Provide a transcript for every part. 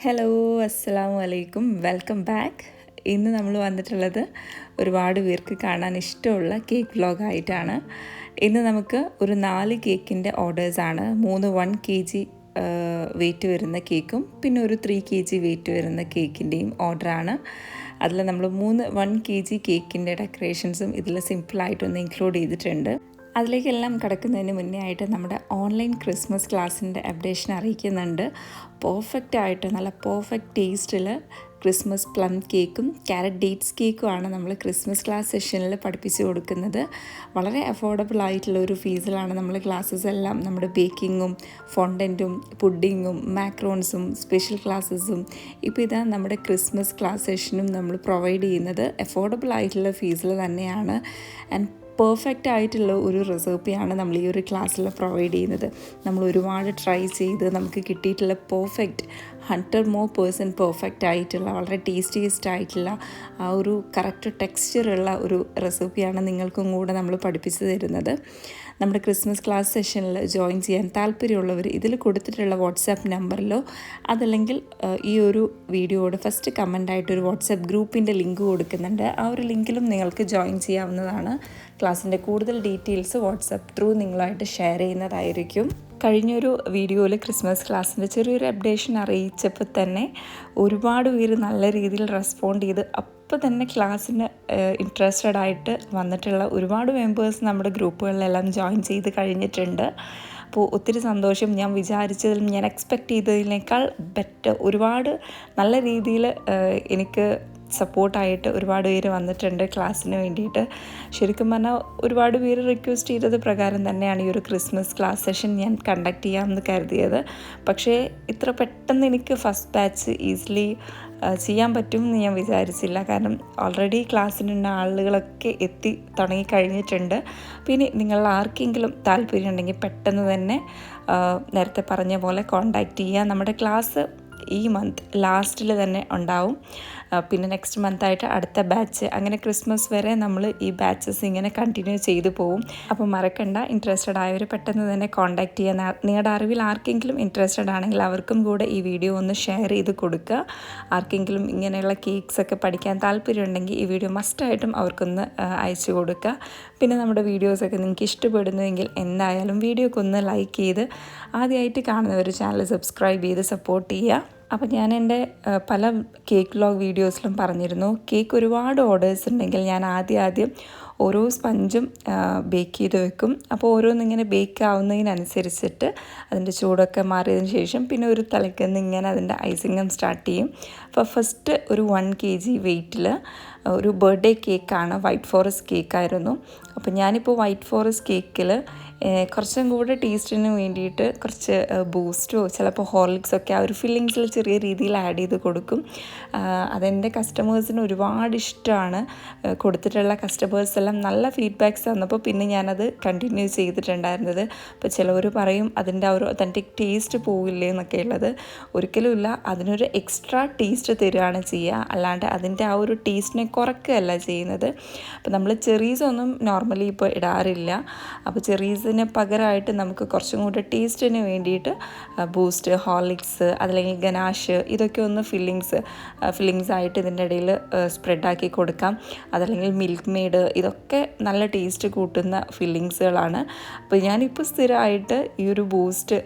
Hello അസ്സലാമു അലൈക്കും welcome back. ഇന്ന് നമ്മൾ വന്നിട്ടുള്ളത് ഒരുപാട് പേർക്ക് കാണാൻ ഇഷ്ടമുള്ള കേക്ക് വ്ലോഗായിട്ടാണ്. ഇന്ന് നമുക്ക് ഒരു 4 കേക്കിൻ്റെ ഓർഡേഴ്സാണ്. 3 1 kg വെയിറ്റ് വരുന്ന കേക്കും പിന്നെ ഒരു 3 kg വെയിറ്റ് വരുന്ന കേക്കിൻ്റെയും ഓർഡറാണ്. അതിൽ നമ്മൾ 3 1 kg കേക്കിൻ്റെ ഡെക്കറേഷൻസും ഇതിൽ സിമ്പിളായിട്ടൊന്ന് ഇൻക്ലൂഡ് ചെയ്തിട്ടുണ്ട്. അതിലേക്കെല്ലാം കിടക്കുന്നതിന് മുന്നേ ആയിട്ട് നമ്മുടെ ഓൺലൈൻ ക്രിസ്മസ് ക്ലാസ്സിൻ്റെ അപ്ഡേഷൻ അറിയിക്കുന്നുണ്ട്. പെർഫെക്റ്റായിട്ട് നല്ല പെർഫെക്റ്റ് ടേസ്റ്റിൽ ക്രിസ്മസ് പ്ലം കേക്കും ക്യാരറ്റ് ഡേറ്റ്സ് കേക്കുമാണ് നമ്മൾ ക്രിസ്മസ് ക്ലാസ് സെഷനിൽ പഠിപ്പിച്ചു കൊടുക്കുന്നത്. വളരെ അഫോർഡബിൾ ആയിട്ടുള്ള ഒരു ഫീസിലാണ് നമ്മൾ ക്ലാസ്സസ് എല്ലാം, നമ്മുടെ ബേക്കിങ്ങും ഫോണ്ടൻറ്റും പുഡിങ്ങും മാക്രോൺസും സ്പെഷ്യൽ ക്ലാസ്സസും ഇപ്പോൾ ഇതാ നമ്മുടെ ക്രിസ്മസ് ക്ലാസ് സെഷനും നമ്മൾ പ്രൊവൈഡ് ചെയ്യുന്നത് അഫോർഡബിൾ ആയിട്ടുള്ള ഫീസിൽ തന്നെയാണ്. ആൻഡ് പെർഫെക്റ്റ് ആയിട്ടുള്ള ഒരു റെസിപ്പിയാണ് നമ്മൾ ഈ ഒരു ക്ലാസ്സിൽ പ്രൊവൈഡ് ചെയ്യുന്നത്. നമ്മൾ ഒരുപാട് ട്രൈ ചെയ്ത് നമുക്ക് കിട്ടിയിട്ടുള്ള പെർഫെക്റ്റ് 100% പെർഫെക്റ്റ് ആയിട്ടുള്ള വളരെ ടേസ്റ്റിയസ്റ്റ് ആയിട്ടുള്ള ആ ഒരു കറക്റ്റ് ടെക്സ്ചറുള്ള ഒരു റെസിപ്പിയാണ് നിങ്ങൾക്കും കൂടെ നമ്മൾ പഠിപ്പിച്ചു തരുന്നത്. നമ്മുടെ ക്രിസ്മസ് ക്ലാസ് സെഷനിൽ ജോയിൻ ചെയ്യാൻ താല്പര്യമുള്ളവർ ഇതിൽ കൊടുത്തിട്ടുള്ള വാട്സാപ്പ് നമ്പറിലോ അതല്ലെങ്കിൽ ഈ ഒരു വീഡിയോയുടെ ഫസ്റ്റ് കമൻ്റായിട്ടൊരു വാട്സാപ്പ് ഗ്രൂപ്പിൻ്റെ ലിങ്ക് കൊടുക്കുന്നുണ്ട്. ആ ഒരു ലിങ്കിലും നിങ്ങൾക്ക് ജോയിൻ ചെയ്യാവുന്നതാണ്. ക്ലാസ്സിൻ്റെ കൂടുതൽ ഡീറ്റെയിൽസ് വാട്സാപ്പ് ത്രൂ നിങ്ങളായിട്ട് ഷെയർ ചെയ്യുന്നതായിരിക്കും. കഴിഞ്ഞൊരു വീഡിയോയിൽ ക്രിസ്മസ് ക്ലാസ്സിൻ്റെ ചെറിയൊരു അപ്ഡേഷൻ അറിയിച്ചപ്പോൾ തന്നെ ഒരുപാട് പേര് നല്ല രീതിയിൽ റെസ്പോണ്ട് ചെയ്ത് അപ്പോൾ തന്നെ ക്ലാസ്സിന് ഇൻട്രസ്റ്റഡ് ആയിട്ട് വന്നിട്ടുള്ള ഒരുപാട് മെമ്പേഴ്സ് നമ്മുടെ ഗ്രൂപ്പുകളിലെല്ലാം ജോയിൻ ചെയ്ത് കഴിഞ്ഞിട്ടുണ്ട്. അപ്പോൾ ഒത്തിരി സന്തോഷം. ഞാൻ വിചാരിച്ചതിലും ഞാൻ എക്സ്പെക്റ്റ് ചെയ്തതിനേക്കാൾ ബെറ്റർ ഒരുപാട് നല്ല രീതിയിൽ എനിക്ക് സപ്പോർട്ടായിട്ട് ഒരുപാട് പേര് വന്നിട്ടുണ്ട് ക്ലാസ്സിന് വേണ്ടിയിട്ട്. ശരിക്കും പറഞ്ഞാൽ ഒരുപാട് പേര് റിക്വസ്റ്റ് ചെയ്തത് പ്രകാരം തന്നെയാണ് ഈ ഒരു ക്രിസ്മസ് ക്ലാസ് സെഷൻ ഞാൻ കണ്ടക്ട് ചെയ്യാമെന്ന് കരുതിയത്. പക്ഷേ ഇത്ര പെട്ടെന്ന് എനിക്ക് ഫസ്റ്റ് ബാച്ച് ഈസിലി ചെയ്യാൻ പറ്റുമെന്ന് ഞാൻ വിചാരിച്ചില്ല. കാരണം ഓൾറെഡി ക്ലാസ്സിനുള്ള ആളുകളൊക്കെ എത്തി തുടങ്ങിക്കഴിഞ്ഞിട്ടുണ്ട്. പിന്നെ നിങ്ങൾ ആർക്കെങ്കിലും താല്പര്യം ഉണ്ടെങ്കിൽ പെട്ടെന്ന് തന്നെ നേരത്തെ പറഞ്ഞ പോലെ കോൺടാക്റ്റ് ചെയ്യുക. നമ്മുടെ ക്ലാസ് ഈ മന്ത് ലാസ്റ്റിൽ തന്നെ ഉണ്ടാവും. പിന്നെ നെക്സ്റ്റ് മന്തായിട്ട് അടുത്ത ബാച്ച്, അങ്ങനെ ക്രിസ്മസ് വരെ നമ്മൾ ഈ ബാച്ചസ് ഇങ്ങനെ കണ്ടിന്യൂ ചെയ്തു പോകും. അപ്പോൾ മറക്കണ്ട, ഇൻട്രസ്റ്റഡ് ആയവർ പെട്ടെന്ന് തന്നെ കോൺടാക്റ്റ് ചെയ്യാൻ. നിങ്ങളുടെ അറിവിൽ ആർക്കെങ്കിലും ഇൻട്രസ്റ്റഡ് ആണെങ്കിൽ അവർക്കും കൂടെ ഈ വീഡിയോ ഒന്ന് ഷെയർ ചെയ്ത് കൊടുക്കുക. ആർക്കെങ്കിലും ഇങ്ങനെയുള്ള കേക്ക്സൊക്കെ പഠിക്കാൻ താല്പര്യമുണ്ടെങ്കിൽ ഈ വീഡിയോ മസ്റ്റായിട്ടും അവർക്കൊന്ന് അയച്ചു കൊടുക്കുക. പിന്നെ നമ്മുടെ വീഡിയോസൊക്കെ നിങ്ങൾക്ക് ഇഷ്ടപ്പെടുന്നുവെങ്കിൽ എന്തായാലും വീഡിയോക്ക് ഒന്ന് ലൈക്ക് ചെയ്ത് ആദ്യമായിട്ട് കാണുന്നവർ ചാനൽ സബ്സ്ക്രൈബ് ചെയ്ത് സപ്പോർട്ട് ചെയ്യുക. അപ്പോൾ ഞാൻ എൻ്റെ പല കേക്ക് വ്ലോഗ് വീഡിയോസിലും പറഞ്ഞിരുന്നു, കേക്ക് ഒരുപാട് ഓർഡേഴ്സ് ഉണ്ടെങ്കിൽ ഞാൻ ആദ്യം ഓരോ സ്പഞ്ചും ബേക്ക് ചെയ്ത് വെക്കും. അപ്പോൾ ഓരോന്നിങ്ങനെ ബേക്ക് ആവുന്നതിനനുസരിച്ചിട്ട് അതിൻ്റെ ചൂടൊക്കെ മാറിയതിന് ശേഷം പിന്നെ ഒരു തലയ്ക്കുന്ന് ഇങ്ങനെ അതിൻ്റെ ഐസിങ്ങും സ്റ്റാർട്ട് ചെയ്യും. അപ്പോൾ ഫസ്റ്റ് ഒരു 1 kg വെയിറ്റിൽ ഒരു ബർത്ത്ഡേ കേക്കാണ്, വൈറ്റ് ഫോറസ്റ്റ് കേക്കായിരുന്നു. അപ്പോൾ ഞാനിപ്പോൾ വൈറ്റ് ഫോറസ്റ്റ് കേക്കിൽ കുറച്ചും കൂടെ ടേസ്റ്റിന് വേണ്ടിയിട്ട് കുറച്ച് ബൂസ്റ്റോ ചിലപ്പോൾ ഹോർലിക്സൊക്കെ ആ ഒരു ഫില്ലിങ്സിൽ ചെറിയ രീതിയിൽ ആഡ് ചെയ്ത് കൊടുക്കും. അതെൻ്റെ കസ്റ്റമേഴ്സിന് ഒരുപാട് ഇഷ്ടമാണ്. കൊടുത്തിട്ടുള്ള കസ്റ്റമേഴ്സ് എല്ലാം നല്ല ഫീഡ്ബാക്ക്സ് തന്നപ്പോൾ പിന്നെ ഞാനത് കണ്ടിന്യൂ ചെയ്തിട്ടുണ്ടായിരുന്നത്. അപ്പോൾ ചിലവർ പറയും അതിൻ്റെ ആ ഒരു ഒതൻറ്റിക് ടേസ്റ്റ് പോവില്ലേ എന്നൊക്കെ ഉള്ളത്. ഒരിക്കലുമില്ല, അതിനൊരു എക്സ്ട്രാ ടേസ്റ്റ് തരികയാണ് ചെയ്യുക, അല്ലാണ്ട് അതിൻ്റെ ആ ഒരു ടേസ്റ്റിനെ കുറയ്ക്കുകയല്ല ചെയ്യുന്നത്. അപ്പോൾ നമ്മൾ ചെറീസൊന്നും നോർമലി ഇപ്പോൾ ഇടാറില്ല. അപ്പോൾ ചെറീസിന് പകരമായിട്ട് നമുക്ക് കുറച്ചും കൂടെ ടേസ്റ്റിന് വേണ്ടിയിട്ട് ബൂസ്റ്റ്, ഹോർലിക്സ് അതല്ലെങ്കിൽ ഗനാഷ് ഇതൊക്കെ ഒന്ന് ഫില്ലിങ്സ് ആയിട്ട് ഇതിൻ്റെ ഇടയിൽ സ്പ്രെഡാക്കി കൊടുക്കാം. അതല്ലെങ്കിൽ മിൽക്ക് മെയ്ഡ്, ഇതൊക്കെ നല്ല ടേസ്റ്റ് കൂട്ടുന്ന ഫില്ലിങ്സുകളാണ്. അപ്പോൾ ഞാനിപ്പോൾ സ്ഥിരമായിട്ട് ഈ ഒരു ബൂസ്റ്റ്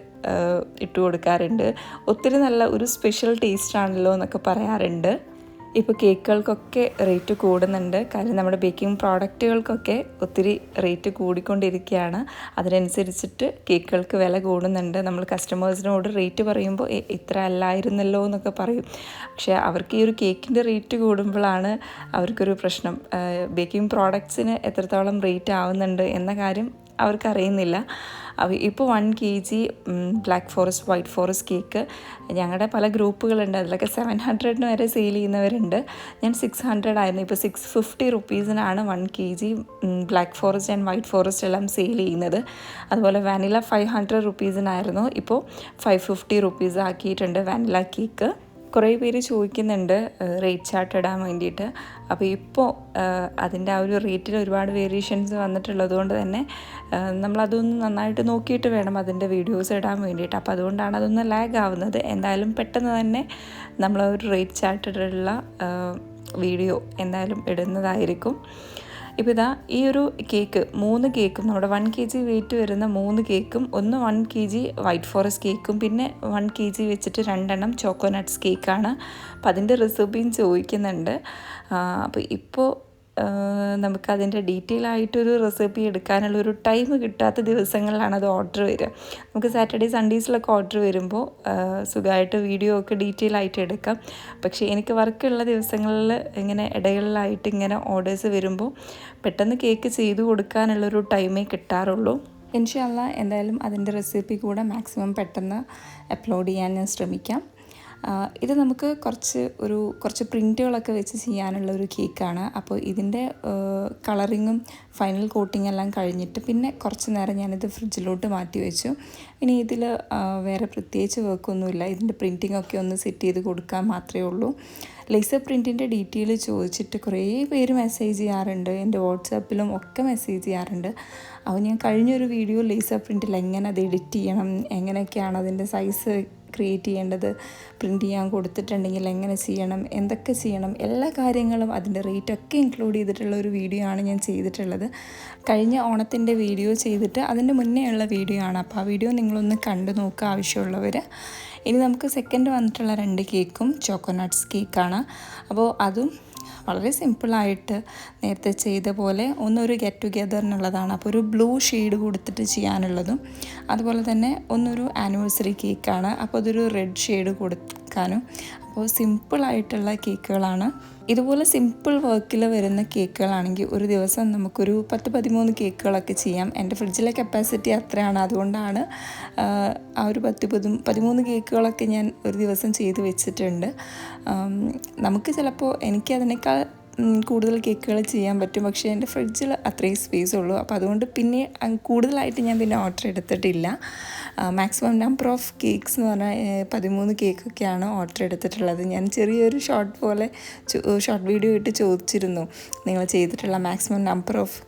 ഇട്ട് കൊടുക്കാറുണ്ട്. ഒത്തിരി നല്ല ഒരു സ്പെഷ്യൽ ടേസ്റ്റാണല്ലോ എന്നൊക്കെ പറയാറുണ്ട്. ഇപ്പോൾ കേക്കുകൾക്കൊക്കെ റേറ്റ് കൂടുന്നുണ്ട്. കാര്യം നമ്മുടെ ബേക്കിംഗ് പ്രോഡക്റ്റുകൾക്കൊക്കെ ഒത്തിരി റേറ്റ് കൂടിക്കൊണ്ടിരിക്കുകയാണ്. അതിനനുസരിച്ചിട്ട് കേക്കുകൾക്ക് വില കൂടുന്നുണ്ട്. നമ്മൾ കസ്റ്റമേഴ്സിനോട് റേറ്റ് പറയുമ്പോൾ ഇത്ര അല്ലായിരുന്നല്ലോ എന്നൊക്കെ പറയും. പക്ഷേ അവർക്ക് ഈ ഒരു കേക്കിൻ്റെ റേറ്റ് കൂടുമ്പോഴാണ് അവർക്കൊരു പ്രശ്നം. ബേക്കിംഗ് പ്രോഡക്ട്സിന് എത്രത്തോളം റേറ്റ് ആവുന്നുണ്ട് എന്ന കാര്യം അവർക്കറിയുന്നില്ല. ഇപ്പോൾ 1 kg black forest white forest cake ഞങ്ങളുടെ പല ഗ്രൂപ്പുകളുണ്ട്, അതിലൊക്കെ 700 വരെ സെയിൽ ചെയ്യുന്നവരുണ്ട്. ഞാൻ 600 ആയിരുന്നു. ഇപ്പോൾ 650 റുപ്പീസിനാണ് 1 kg black forest and white forest എല്ലാം സെയിൽ ചെയ്യുന്നത്. അതുപോലെ വാനില 500 റുപ്പീസിനായിരുന്നു, ഇപ്പോൾ 550 റുപ്പീസ് ആക്കിയിട്ടുണ്ട് വാനില കേക്ക്. കുറേ പേര് ചോദിക്കുന്നുണ്ട് റേറ്റ് ചാർട്ട് ഇടാൻ വേണ്ടിയിട്ട്. അപ്പോൾ ഇപ്പോൾ അതിൻ്റെ ആ ഒരു റേറ്റിൽ ഒരുപാട് വേരിയേഷൻസ് വന്നിട്ടുള്ളത് കൊണ്ട് തന്നെ നമ്മളതൊന്ന് നന്നായിട്ട് നോക്കിയിട്ട് വേണം അതിൻ്റെ വീഡിയോസ് ഇടാൻ വേണ്ടിയിട്ട്. അപ്പോൾ അതുകൊണ്ടാണ് അതൊന്ന് ലാഗ് ആവുന്നത്. എന്തായാലും പെട്ടെന്ന് തന്നെ നമ്മൾ ഒരു റേറ്റ് ചാർട്ടിലുള്ള വീഡിയോ എന്തായാലും ഇടുന്നതായിരിക്കും. ഇപ്പോൾ ഇതാ ഈ ഒരു കേക്ക് 3 കേക്കും നമ്മുടെ 1 kg വെയിറ്റ് വരുന്ന 3 കേക്കും, ഒന്ന് 1 kg വൈറ്റ് ഫോറസ്റ്റ് കേക്കും, പിന്നെ 1 kg വെച്ചിട്ട് 2 ചോക്കോനട്ട്സ് കേക്കാണ്. അപ്പോൾ അതിൻ്റെ റെസിപ്പിയും ചോദിക്കുന്നുണ്ട്. അപ്പോൾ ഇപ്പോൾ നമുക്കതിൻ്റെ ഡീറ്റെയിൽ ആയിട്ടൊരു റെസിപ്പി എടുക്കാനുള്ളൊരു ടൈം കിട്ടാത്ത ദിവസങ്ങളിലാണ് അത് ഓർഡർ വരിക. നമുക്ക് സാറ്റർഡേ സൺഡേസിലൊക്കെ ഓർഡർ വരുമ്പോൾ സുഖമായിട്ട് വീഡിയോ ഒക്കെ ഡീറ്റെയിൽ ആയിട്ട് എടുക്കാം. പക്ഷേ എനിക്ക് വർക്കുള്ള ദിവസങ്ങളിൽ ഇങ്ങനെ ഇടകളിലായിട്ട് ഇങ്ങനെ ഓർഡേഴ്സ് വരുമ്പോൾ പെട്ടെന്ന് കേക്ക് ചെയ്തു കൊടുക്കാനുള്ളൊരു ടൈമേ കിട്ടാറുള്ളൂ. ഇൻഷാ അല്ലാഹ് എന്തായാലും അതിൻ്റെ റെസിപ്പി കൂടെ മാക്സിമം പെട്ടെന്ന് അപ്ലോഡ് ചെയ്യാൻ ഞാൻ ശ്രമിക്കാം. ഇത് നമുക്ക് കുറച്ച് പ്രിൻറ്റുകളൊക്കെ വെച്ച് ചെയ്യാനുള്ള ഒരു കേക്കാണ്. അപ്പോൾ ഇതിൻ്റെ കളറിങ്ങും ഫൈനൽ കോട്ടിങ് എല്ലാം കഴിഞ്ഞിട്ട് പിന്നെ കുറച്ച് നേരം ഞാനിത് ഫ്രിഡ്ജിലോട്ട് മാറ്റി വെച്ചു. ഇനി ഇതിൽ വേറെ പ്രത്യേകിച്ച് വർക്കൊന്നുമില്ല. ഇതിൻ്റെ പ്രിൻറ്റിംഗ് ഒക്കെ ഒന്ന് സെറ്റ് ചെയ്ത് കൊടുക്കാൻ മാത്രമേ ഉള്ളൂ. ലേസർ പ്രിൻറ്റിൻ്റെ ഡീറ്റെയിൽ ചോദിച്ചിട്ട് കുറേ പേര് മെസ്സേജ് ചെയ്യാറുണ്ട്. എൻ്റെ വാട്സാപ്പിലും ഒക്കെ മെസ്സേജ് ചെയ്യാറുണ്ട്. അപ്പോൾ ഞാൻ കഴിഞ്ഞൊരു വീഡിയോ ലേസർ പ്രിൻറ്റിൽ എങ്ങനെ അത് എഡിറ്റ് ചെയ്യണം, എങ്ങനെയൊക്കെയാണ് അതിൻ്റെ സൈസ് ക്രിയേറ്റ് ചെയ്യേണ്ടത്, പ്രിൻറ്റ് ചെയ്യാൻ കൊടുത്തിട്ടുണ്ടെങ്കിൽ എങ്ങനെ ചെയ്യണം, എന്തൊക്കെ ചെയ്യണം, എല്ലാ കാര്യങ്ങളും അതിൻ്റെ റേറ്റൊക്കെ ഇൻക്ലൂഡ് ചെയ്തിട്ടുള്ള ഒരു വീഡിയോ ആണ് ഞാൻ ചെയ്തിട്ടുള്ളത്. കഴിഞ്ഞ ഓണത്തിൻ്റെ വീഡിയോ ചെയ്തിട്ട് അതിൻ്റെ മുന്നേ ഉള്ള വീഡിയോ ആണ്. അപ്പോൾ ആ വീഡിയോ നിങ്ങളൊന്ന് കണ്ടു നോക്കുക ആവശ്യമുള്ളവർ. ഇനി നമുക്ക് സെക്കൻഡ് വന്നിട്ടുള്ള 2 കേക്കും ചോക്കോനട്ട്സ് കേക്കാണ്. അപ്പോൾ അതും വളരെ സിമ്പിളായിട്ട് നേരത്തെ ചെയ്ത പോലെ ഒന്നൊരു ഗെറ്റ് ടുഗെദറിനുള്ളതാണ്. അപ്പോൾ ഒരു ബ്ലൂ ഷെയ്ഡ് കൊടുത്തിട്ട് ചെയ്യാനുള്ളതും, അതുപോലെ തന്നെ ഒന്നൊരു ആനിവേഴ്സറി കേക്കാണ്. അപ്പോൾ അതൊരു റെഡ് ഷെയ്ഡ് കൊടുക്കാനും. അപ്പോൾ സിമ്പിളായിട്ടുള്ള കേക്കുകളാണ്. ഇതുപോലെ സിമ്പിൾ വർക്കിൽ വരുന്ന കേക്കുകളാണെങ്കിൽ ഒരു ദിവസം നമുക്കൊരു 10-13 കേക്കുകളൊക്കെ ചെയ്യാം. എൻ്റെ ഫ്രിഡ്ജിലെ കപ്പാസിറ്റി അത്രയാണ്. അതുകൊണ്ടാണ് ആ ഒരു 10-13 കേക്കുകളൊക്കെ ഞാൻ ഒരു ദിവസം ചെയ്ത് വെച്ചിട്ടുണ്ട്. നമുക്ക് ചിലപ്പോൾ എനിക്കതിനേക്കാൾ കൂടുതൽ കേക്കുകൾ ചെയ്യാൻ പറ്റും. പക്ഷേ എൻ്റെ ഫ്രിഡ്ജിൽ അത്രയും സ്പേസ് ഉള്ളൂ. അപ്പോൾ അതുകൊണ്ട് പിന്നെ കൂടുതലായിട്ട് ഞാൻ പിന്നെ ഓർഡർ എടുത്തിട്ടില്ല. മാക്സിമം നമ്പർ ഓഫ് കേക്ക്സ് എന്ന് പറഞ്ഞാൽ 13 കേക്കൊക്കെയാണ് ഓർഡർ എടുത്തിട്ടുള്ളത്. ഞാൻ ചെറിയൊരു ഷോർട്ട് വീഡിയോ ഇട്ട് ചോദിച്ചിരുന്നു നിങ്ങൾ ചെയ്തിട്ടുള്ള maximum number of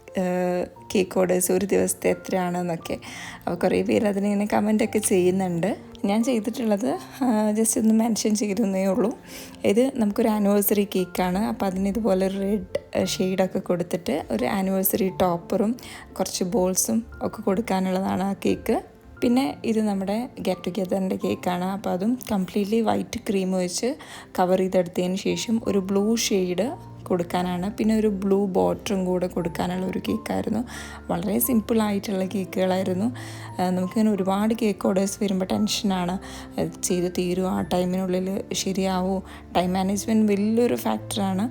cake orders ഒരു ദിവസത്തെ എത്രയാണെന്നൊക്കെ. അപ്പോൾ കുറേ പേര് അതിനിങ്ങനെ കമൻറ്റൊക്കെ ചെയ്യുന്നുണ്ട്. ഞാൻ ചെയ്തിട്ടുള്ളത് ജസ്റ്റ് ഒന്ന് മെൻഷൻ ചെയ്തേ ഉള്ളൂ. ഇത് നമുക്കൊരു ആനിവേഴ്സറി കേക്കാണ്. അപ്പോൾ അതിന് ഇതുപോലെ ഒരു റെഡ് ഷെയ്ഡൊക്കെ കൊടുത്തിട്ട് ഒരു ആനിവേഴ്സറി ടോപ്പറും കുറച്ച് ബോൾസും ഒക്കെ കൊടുക്കാനുള്ളതാണ് ആ കേക്ക്. പിന്നെ ഇത് നമ്മുടെ ഗെറ്റ് ടുഗെദറിൻ്റെ കേക്കാണ്. അപ്പോൾ അതും കംപ്ലീറ്റ്ലി വൈറ്റ് ക്രീം വെച്ച് കവർ ചെയ്തെടുത്തതിന് ശേഷം ഒരു ബ്ലൂ ഷെയ്ഡ് കൊടുക്കാനാണ്. പിന്നെ ഒരു ബ്ലൂ ബോട്ടറും കൂടെ കൊടുക്കാനുള്ള ഒരു കേക്കായിരുന്നു. വളരെ സിമ്പിളായിട്ടുള്ള കേക്കുകളായിരുന്നു. നമുക്കിങ്ങനെ ഒരുപാട് കേക്ക് ഓർഡേഴ്സ് വരുമ്പോൾ ടെൻഷനാണ്, ചെയ്ത് തീരുമോ, ആ ടൈമിനുള്ളിൽ ശരിയാവുമോ. ടൈം മാനേജ്മെൻറ്റ് വലിയൊരു ഫാക്ടറാണ്.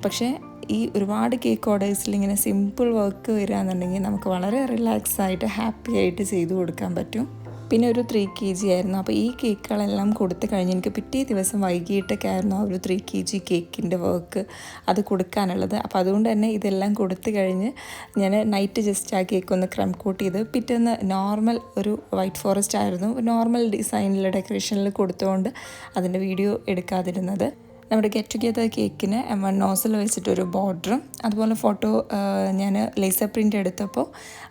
പക്ഷേ ഈ ഒരുപാട് കേക്ക് ഓർഡേഴ്സിൽ ഇങ്ങനെ സിമ്പിൾ വർക്ക് വരികയെന്നുണ്ടെങ്കിൽ നമുക്ക് വളരെ റിലാക്സ് ആയിട്ട് ഹാപ്പി ആയിട്ട് ചെയ്തു കൊടുക്കാൻ പറ്റും. പിന്നെ ഒരു 3 kg ആയിരുന്നു. അപ്പോൾ ഈ കേക്കുകളെല്ലാം കൊടുത്തു കഴിഞ്ഞ് എനിക്ക് പിറ്റേ ദിവസം വൈകിട്ടൊക്കെ ആയിരുന്നു ആ ഒരു 3 kg കേക്കിൻ്റെ വർക്ക് അത് കൊടുക്കാനുള്ളത്. അപ്പോൾ അതുകൊണ്ട് തന്നെ ഇതെല്ലാം കൊടുത്തു കഴിഞ്ഞ് ഞാൻ നൈറ്റ് ജസ്റ്റ് ആ കേക്ക് ഒന്ന് ക്രം കോട്ട് ചെയ്ത് പിറ്റേന്ന് നോർമൽ ഒരു വൈറ്റ് ഫോറസ്റ്റ് ആയിരുന്നു, നോർമൽ ഡിസൈനിൽ ഡെക്കറേഷനിൽ കൊടുത്തുകൊണ്ട് അതിൻ്റെ വീഡിയോ എടുക്കാതിരുന്നത്. നമ്മുടെ ഗെറ്റ് ടുഗെദർ കേക്കിന് M1 നോസിൽ വെച്ചിട്ടൊരു ബോർഡറും, അതുപോലെ ഫോട്ടോ ഞാൻ ലേസർ പ്രിൻ്റ് എടുത്തപ്പോൾ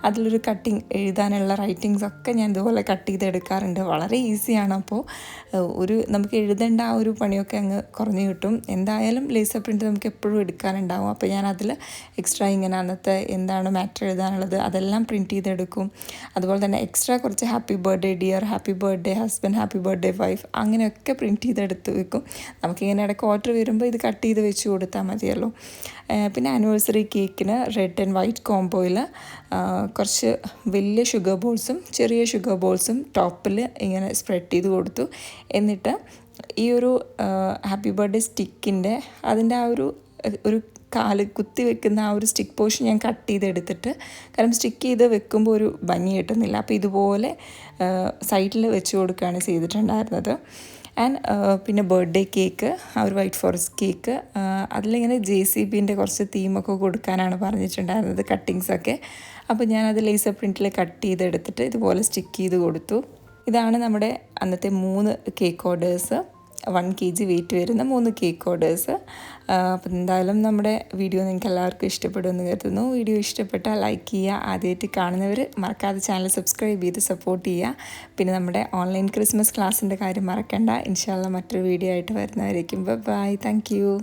അതിലൊരു കട്ടിങ് എഴുതാനുള്ള റൈറ്റിങ്സ് ഒക്കെ ഞാൻ ഇതുപോലെ കട്ട് ചെയ്തെടുക്കാറുണ്ട്. വളരെ ഈസിയാണ്. അപ്പോൾ നമുക്ക് എഴുതേണ്ട ആ ഒരു പണിയൊക്കെ അങ്ങ് കുറഞ്ഞു കിട്ടും. എന്തായാലും ലേസർ പ്രിൻ്റ് നമുക്ക് എപ്പോഴും എടുക്കാനുണ്ടാവും. അപ്പോൾ ഞാൻ അതിൽ എക്സ്ട്രാ ഇങ്ങനെ അന്നത്തെ എന്താണ് മാറ്റർ എഴുതാനുള്ളത് അതെല്ലാം പ്രിൻറ്റ് ചെയ്തെടുക്കും. അതുപോലെ തന്നെ എക്സ്ട്രാ കുറച്ച് happy birthday dear, happy birthday husband, happy birthday wife അങ്ങനെയൊക്കെ പ്രിൻറ്റ് ചെയ്തെടുത്ത് വെക്കും. നമുക്കിങ്ങനെ ഇടയ്ക്ക് ഓർഡർ വരുമ്പോൾ ഇത് കട്ട് ചെയ്ത് വെച്ച് കൊടുത്താൽ മതിയല്ലോ. പിന്നെ ആനിവേഴ്സറി കേക്കിന് റെഡ് ആൻഡ് വൈറ്റ് കോംബോയിൽ കുറച്ച് വലിയ ഷുഗർ ബോൾസും ചെറിയ ഷുഗർ ബോൾസും ടോപ്പിൽ ഇങ്ങനെ സ്പ്രെഡ് ചെയ്ത് കൊടുത്തു. എന്നിട്ട് ഈ ഒരു ഹാപ്പി ബർത്ത്ഡേ സ്റ്റിക്കിൻ്റെ അതിൻ്റെ ആ ഒരു കാല് കുത്തി വെക്കുന്ന ആ ഒരു സ്റ്റിക്ക് പോർഷൻ ഞാൻ കട്ട് ചെയ്തെടുത്തിട്ട്, കാരണം സ്റ്റിക്ക് ചെയ്ത് വെക്കുമ്പോൾ ഒരു ഭംഗി കിട്ടുന്നില്ല. അപ്പോൾ ഇതുപോലെ സൈഡിൽ വെച്ച് കൊടുക്കുകയാണ് ചെയ്തിട്ടുണ്ടായിരുന്നത്. ആൻഡ് പിന്നെ ബർത്ത്ഡേ കേക്ക്, ആ ഒരു വൈറ്റ് ഫോറസ്റ്റ് കേക്ക്, അതിലിങ്ങനെ JCBൻ്റെ കുറച്ച് തീമൊക്കെ കൊടുക്കാനാണ് പറഞ്ഞിട്ടുണ്ടായിരുന്നത്, കട്ടിങ്സൊക്കെ. അപ്പോൾ ഞാനത് ലേസർ പ്രിൻറ്റിൽ കട്ട് ചെയ്തെടുത്തിട്ട് ഇതുപോലെ സ്റ്റിക്ക് ചെയ്ത് കൊടുത്തു. ഇതാണ് നമ്മുടെ അന്നത്തെ 3 കേക്ക് ഓർഡേഴ്സ്. 1 kg വെയിറ്റ് വരുന്ന 3 കേക്ക് ഓർഡേഴ്സ്. അപ്പോൾ എന്തായാലും നമ്മുടെ വീഡിയോ നിങ്ങൾക്ക് എല്ലാവർക്കും ഇഷ്ടപ്പെടുമെന്ന് കരുതുന്നു. വീഡിയോ ഇഷ്ടപ്പെട്ടാൽ ലൈക്ക് ചെയ്യുക. ആദ്യമായിട്ട് കാണുന്നവർ മറക്കാതെ ചാനൽ സബ്സ്ക്രൈബ് ചെയ്ത് സപ്പോർട്ട് ചെയ്യുക. പിന്നെ നമ്മുടെ ഓൺലൈൻ ക്രിസ്മസ് ക്ലാസ്സിൻ്റെ കാര്യം മറക്കണ്ട. ഇൻഷാ അല്ലാഹ് മറ്റൊരു വീഡിയോ ആയിട്ട് വരുന്നതായിരിക്കും. Bye, thank U.